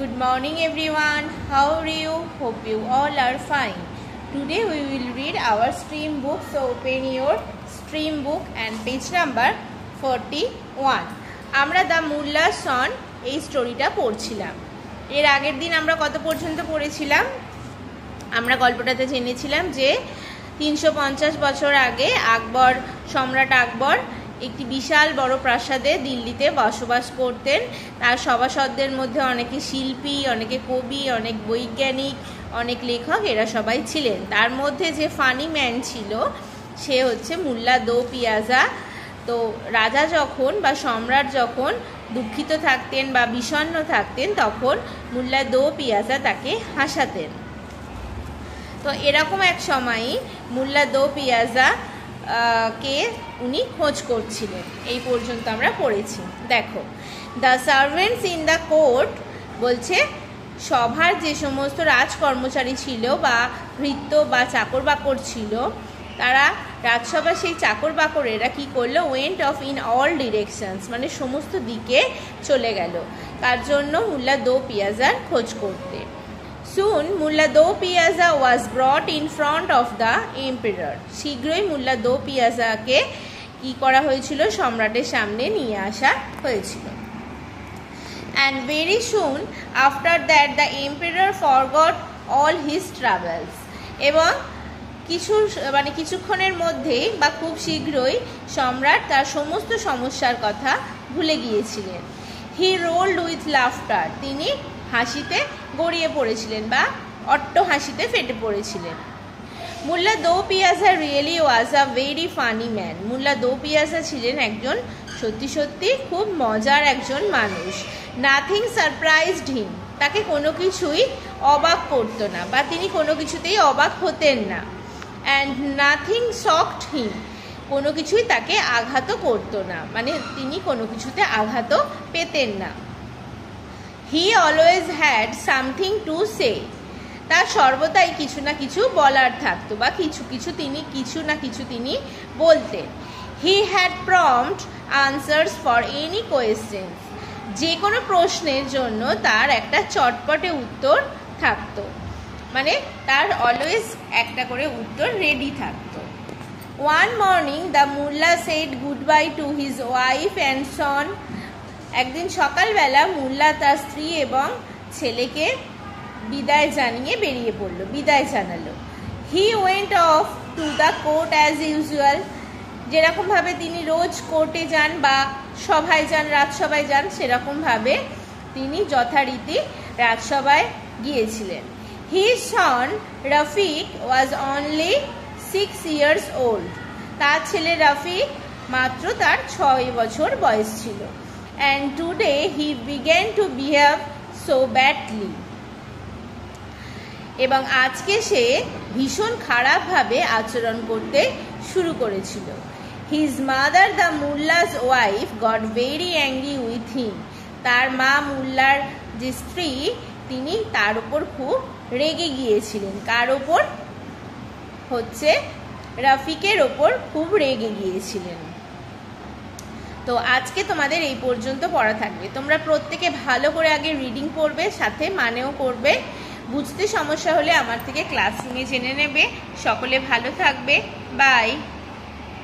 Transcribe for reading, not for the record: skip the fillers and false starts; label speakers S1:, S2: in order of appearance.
S1: Good morning everyone. How are you? Hope you all are fine. Today we will read our stream book. So open your stream book and page number 41. আমরা the মুল্লার সন এই স্টোরিটা পড়ছিলাম। এর আগের দিন আমরা কত পর্যন্ত পড়েছিলাম? আমরা গল্পটাতে জেনেছিলাম যে 350 বছর আগে আকবর, সম্রাট আকবর একটি বিশাল বড় প্রাসাদে দিল্লিতে বসবাস করতেন। তার সভাসদদের মধ্যে অনেকে শিল্পী, অনেকে কবি, অনেক বৈজ্ঞানিক, অনেক লেখক, এরা সবাই ছিলেন। তার মধ্যে যে ফানি ম্যান ছিল সে হচ্ছে মুল্লা দো পিয়াজা। তো রাজা যখন বা সম্রাট যখন দুঃখিত থাকতেন বা বিষণ্ণ থাকতেন তখন মুল্লা দো পিয়াজা তাকে হাসাতেন। তো এরকম এক সময়ই মুল্লা দো পিয়াজা কে উনি খোঁজ করছিলেন। এই পর্যন্ত আমরা পড়েছি। দেখো, the servants in the court বলছে সভার যে সমস্ত রাজকর্মচারী ছিল বা ভৃত্য বা চাকর বাকর ছিল, তারা রাজসভা সেই চাকর বাকরেরা কী করলো? Went of in all directions, মানে সমস্ত দিকে চলে গেল। তার জন্য মুল্লা দো পিয়াজার খোঁজ করতে। Soon Mulla Do Piyaza was brought in front of the emperor. শীঘ্রই মুল্লা দো পিয়াজাকে কি করা হয়েছিল? সম্রাটের সামনে নিয়ে আসা হয়েছিল। And very soon after that the emperor forgot all his troubles. এবং কিছুক্ষণের মধ্যেই বা খুব শীঘ্রই সম্রাট তার সমস্ত সমস্যার কথা ভুলে গিয়েছিলেন। He rolled with laughter. তিনি হাসিতে গড়িয়ে পড়েছিলেন বা অট্ট হাসিতে ফেটে পড়েছিলেন। Mulla Do Piyaza really was a very funny man. Mulla Do Piyaza ছিলেন একজন সত্যি সত্যি খুব মজার একজন মানুষ। নাথিং সারপ্রাইজড হিম, তাকে কোনো কিছুই অবাক করতো না বা তিনি কোনো কিছুতেই অবাক হতেন না। অ্যান্ড নাথিং শকড হিম, কোনো কিছুই তাকে আঘাতও করতো না, মানে তিনি কোনো কিছুতে আঘাতও পেতেন না। He always had something to say. তার সর্বদাই কিছু না কিছু বলার থাকতো বা কিছু না কিছু তিনি বলতেন। He had prompt answers for any questions. যে কোনো প্রশ্নের জন্য তার একটা চটপটে উত্তর থাকতো, মানে তার অলওয়েজ একটা করে উত্তর রেডি থাকতো। One morning the mullah said goodbye to his wife and son. একদিন সকালবেলা মুল্লা তার স্ত্রী এবং ছেলেকে বিদায় জানিয়ে বেরিয়ে পড়লো, বিদায় জানালো। He went of to the court as usual. যেরকমভাবে তিনি রোজ কোর্টে যান বা সভায় যান, রাজসভায় যান, সেরকমভাবে তিনি যথারীতি রাজসভায় গিয়েছিলেন। His son Rafiq was only 6 years old. তার ছেলে রফিক মাত্র তার 6 বছর বয়স ছিল। And today he began to behave so badly. এবং আজকে সে ভীষণ খারাপভাবে আচরণ করতে শুরু করেছিল। His mother, the mullah's wife, got very angry with him. তার মা মুল্লার যে স্ত্রী, তিনি তার উপর খুব রেগে গিয়েছিলেন। কার ওপর? হচ্ছে রফিকের ওপর খুব রেগে গিয়েছিলেন। তো আজকে তোমাদের এই পর্যন্ত পড়া থাকবে। তোমরা প্রত্যেকে ভালো করে আগে রিডিং পড়বে, সাথে মানেও করবে। বুঝতে সমস্যা হলে আমার থেকে ক্লাস রুমে জেনে নেবে। সকলে ভালো থাকবে। বাই।